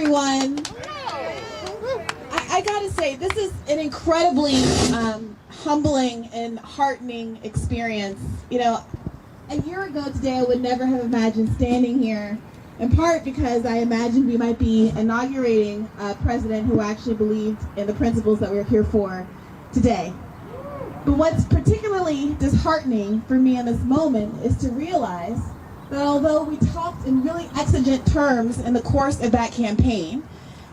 everyone. I gotta say, this is an incredibly humbling and heartening experience. You know, a year ago today, I would never have imagined standing here, in part because I imagined we might be inaugurating a president who actually believed in the principles that we're here for today. But what's particularly disheartening for me in this moment is to realize that although we talked in really exigent terms in the course of that campaign,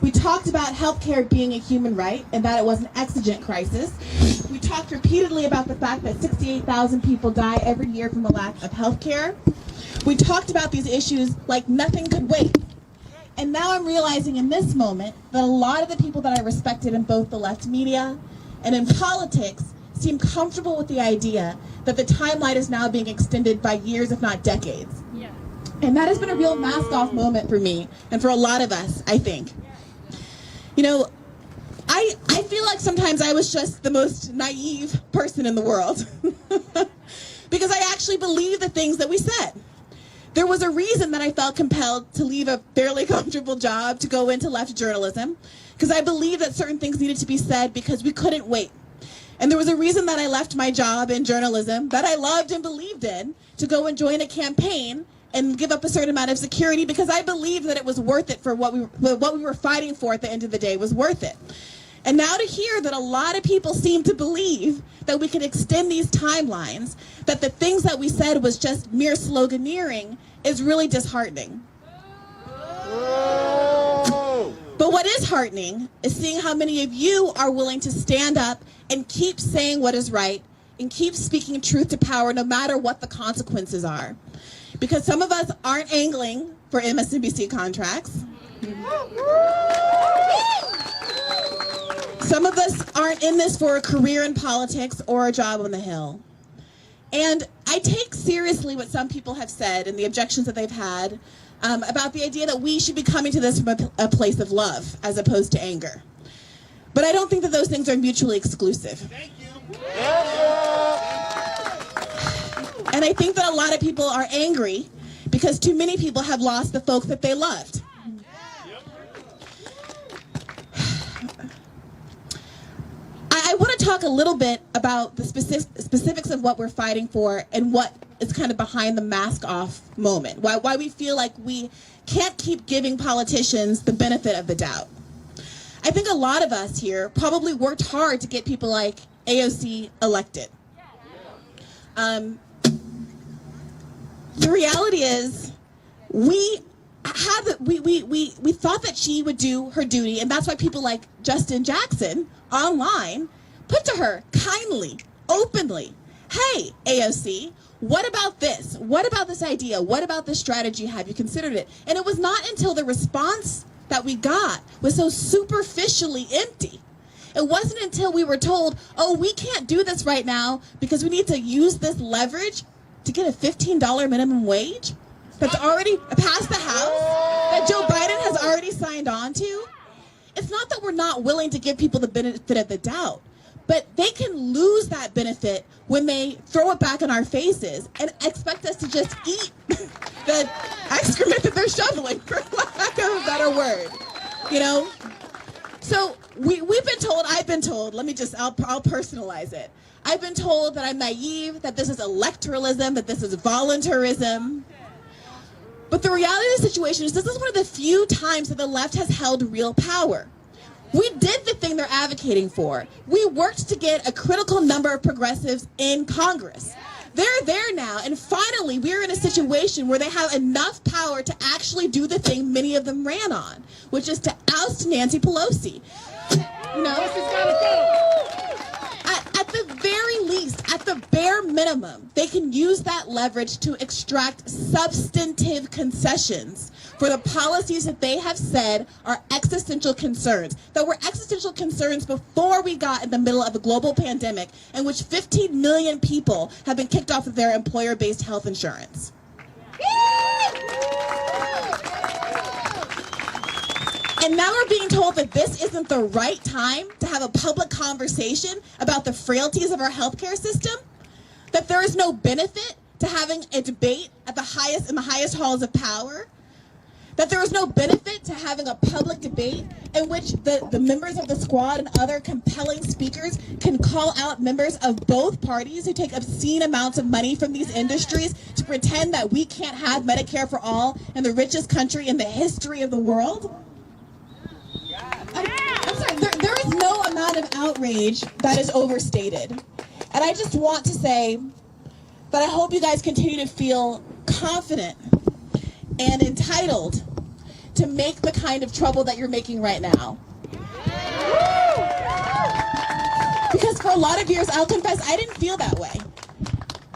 we talked about healthcare being a human right and that it was an exigent crisis. We talked repeatedly about the fact that 68,000 people die every year from a lack of healthcare. We talked about these issues like nothing could wait. And now I'm realizing in this moment that a lot of the people that I respected in both the left media and in politics seem comfortable with the idea that the timeline is now being extended by years, if not decades. Yeah. And that has been a real mask-off moment for me and for a lot of us, I think. You know, I feel like sometimes I was just the most naive person in the world because I actually believed the things that we said. There was a reason that I felt compelled to leave a fairly comfortable job to go into left journalism, because I believed that certain things needed to be said because we couldn't wait. And there was a reason that I left my job in journalism that I loved and believed in to go and join a campaign and give up a certain amount of security because I believed that it was worth it for what we were fighting for at the end of the day was worth it. And now to hear that a lot of people seem to believe that we could extend these timelines, that the things that we said was just mere sloganeering, is really disheartening. But what is heartening is seeing how many of you are willing to stand up and keep saying what is right and keep speaking truth to power no matter what the consequences are. Because some of us aren't angling for MSNBC contracts. Some of us aren't in this for a career in politics or a job on the Hill. And I take seriously what some people have said and the objections that they've had about the idea that we should be coming to this from a place of love as opposed to anger. But I don't think that those things are mutually exclusive. Thank you. And I think that a lot of people are angry because too many people have lost the folks that they loved. I want to talk a little bit about the specifics of what we're fighting for and what is kind of behind the mask-off moment. Why we feel like we can't keep giving politicians the benefit of the doubt. I think a lot of us here probably worked hard to get people like AOC elected. The reality is we thought that she would do her duty, and that's why people like Justin Jackson online put to her kindly, openly, hey, AOC, what about this? What about this idea? What about this strategy? Have you considered it? And it was not until the response that we got was so superficially empty. It wasn't until we were told, oh, we can't do this right now because we need to use this leverage to get a $15 minimum wage that's already passed the House, that Joe Biden has already signed on to. It's not that we're not willing to give people the benefit of the doubt, but they can lose that benefit when they throw it back in our faces and expect us to just eat the excrement that they're shoveling, for lack of a better word, you know? So we've been told, I've been told, I'll personalize it. I've been told that I'm naive, that this is electoralism, that this is voluntarism. But the reality of the situation is this is one of the few times that the left has held real power. We did the thing they're advocating for. We worked to get a critical number of progressives in Congress. They're there now, and finally we're in a situation where they have enough power to actually do the thing many of them ran on, which is to oust Nancy Pelosi. You know? At the very least, at the bare minimum, they can use that leverage to extract substantive concessions for the policies that they have said are existential concerns, that were existential concerns before we got in the middle of a global pandemic in which 15 million people have been kicked off of their employer-based health insurance. And now we're being told that this isn't the right time to have a public conversation about the frailties of our healthcare system, that there is no benefit to having a debate at in the highest halls of power, that there is no benefit to having a public debate in which the members of the squad and other compelling speakers can call out members of both parties who take obscene amounts of money from these industries to pretend that we can't have Medicare for all in the richest country in the history of the world? I'm sorry, there is no amount of outrage that is overstated. And I just want to say that I hope you guys continue to feel confident and entitled to make the kind of trouble that you're making right now. Because for a lot of years, I'll confess, I didn't feel that way.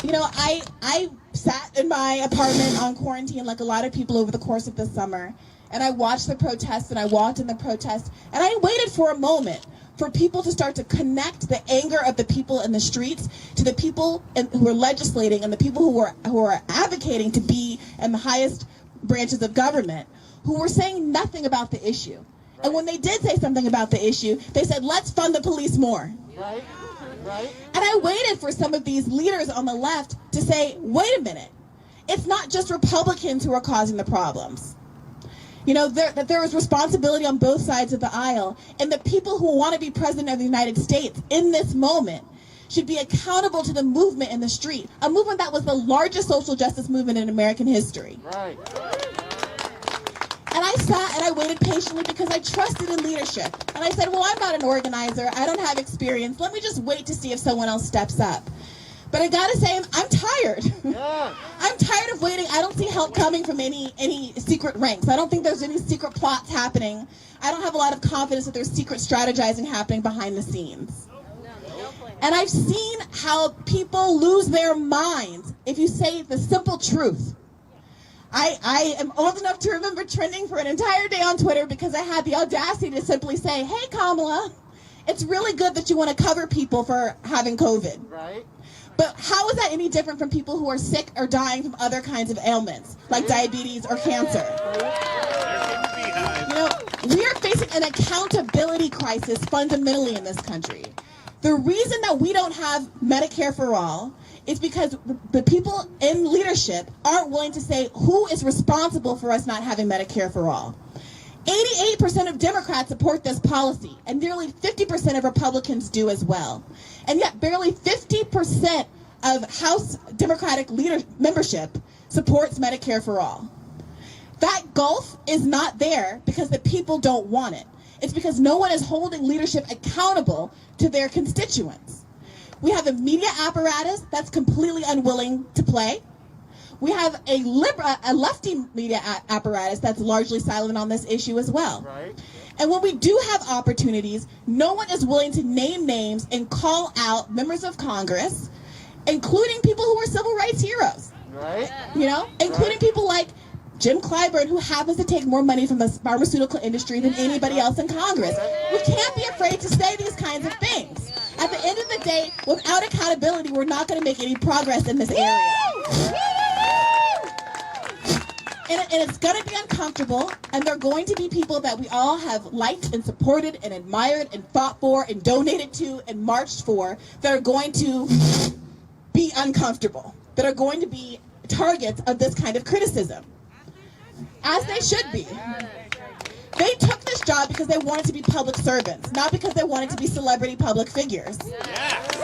You know, I sat in my apartment on quarantine like a lot of people over the course of this summer, and I watched the protests and I walked in the protests, and I waited for a moment for people to start to connect the anger of the people in the streets to the people who are legislating and the people who are advocating to be in the highest branches of government, who were saying nothing about the issue. Right. And when they did say something about the issue, they said, let's fund the police more. Right. Right. And I waited for some of these leaders on the left to say, wait a minute, it's not just Republicans who are causing the problems. You know, that there is responsibility on both sides of the aisle, and the people who want to be president of the United States in this moment should be accountable to the movement in the street, a movement that was the largest social justice movement in American history. Right. And I sat and I waited patiently because I trusted in leadership. And I said, well, I'm not an organizer. I don't have experience. Let me just wait to see if someone else steps up. But I gotta say, I'm tired. Yeah. I'm tired of waiting. I don't see help coming from any secret ranks. I don't think there's any secret plots happening. I don't have a lot of confidence that there's secret strategizing happening behind the scenes. And I've seen how people lose their minds if you say the simple truth. I am old enough to remember trending for an entire day on Twitter because I had the audacity to simply say, hey, Kamala, it's really good that you want to cover people for having COVID. Right. But how is that any different from people who are sick or dying from other kinds of ailments, like diabetes or cancer? You know, we are facing an accountability crisis fundamentally in this country. The reason that we don't have Medicare for all is because the people in leadership aren't willing to say who is responsible for us not having Medicare for all. 88% of Democrats support this policy, and nearly 50% of Republicans do as well. And yet barely 50% of House Democratic membership supports Medicare for all. That gulf is not there because the people don't want it. It's because no one is holding leadership accountable to their constituents. We have a media apparatus that's completely unwilling to play. We have a lefty media apparatus that's largely silent on this issue as well. Right. And when we do have opportunities, no one is willing to name names and call out members of Congress, including people who are civil rights heroes. Right. You know, including people like Jim Clyburn, who happens to take more money from the pharmaceutical industry than anybody else in Congress. We can't be afraid to say these kinds of things. At the end of the day, without accountability, we're not going to make any progress in this area. And it's going to be uncomfortable, and there are going to be people that we all have liked and supported and admired and fought for and donated to and marched for that are going to be uncomfortable, that are going to be targets of this kind of criticism, as they should be. They took this job because they wanted to be public servants, not because they wanted to be celebrity public figures. Yes.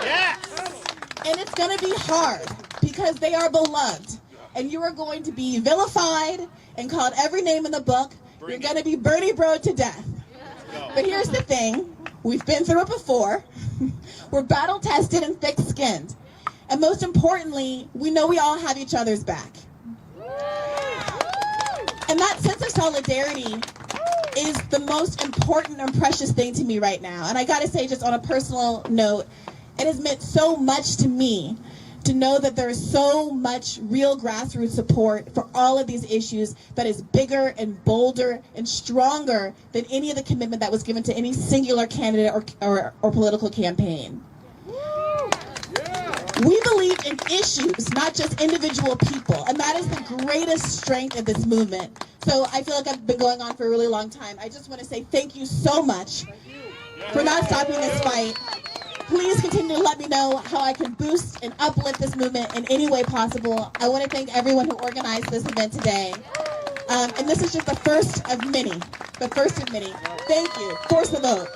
Yes. And it's going to be hard because they are beloved. And you are going to be vilified and called every name in the book. You're going to be Bernie Broed to death. But here's the thing. We've been through it before. We're battle-tested and thick-skinned. And most importantly, we know we all have each other's back. And that sense of solidarity is the most important and precious thing to me right now. And I got to say, just on a personal note, it has meant so much to me to know that there is so much real grassroots support for all of these issues that is bigger and bolder and stronger than any of the commitment that was given to any singular candidate or political campaign. We believe in issues, not just individual people, and that is the greatest strength of this movement. So I feel like I've been going on for a really long time. I just want to say thank you so much for not stopping this fight. Please continue to let me know how I can boost and uplift this movement in any way possible. I want to thank everyone who organized this event today. And this is just the first of many. The first of many. Thank you. Force the vote.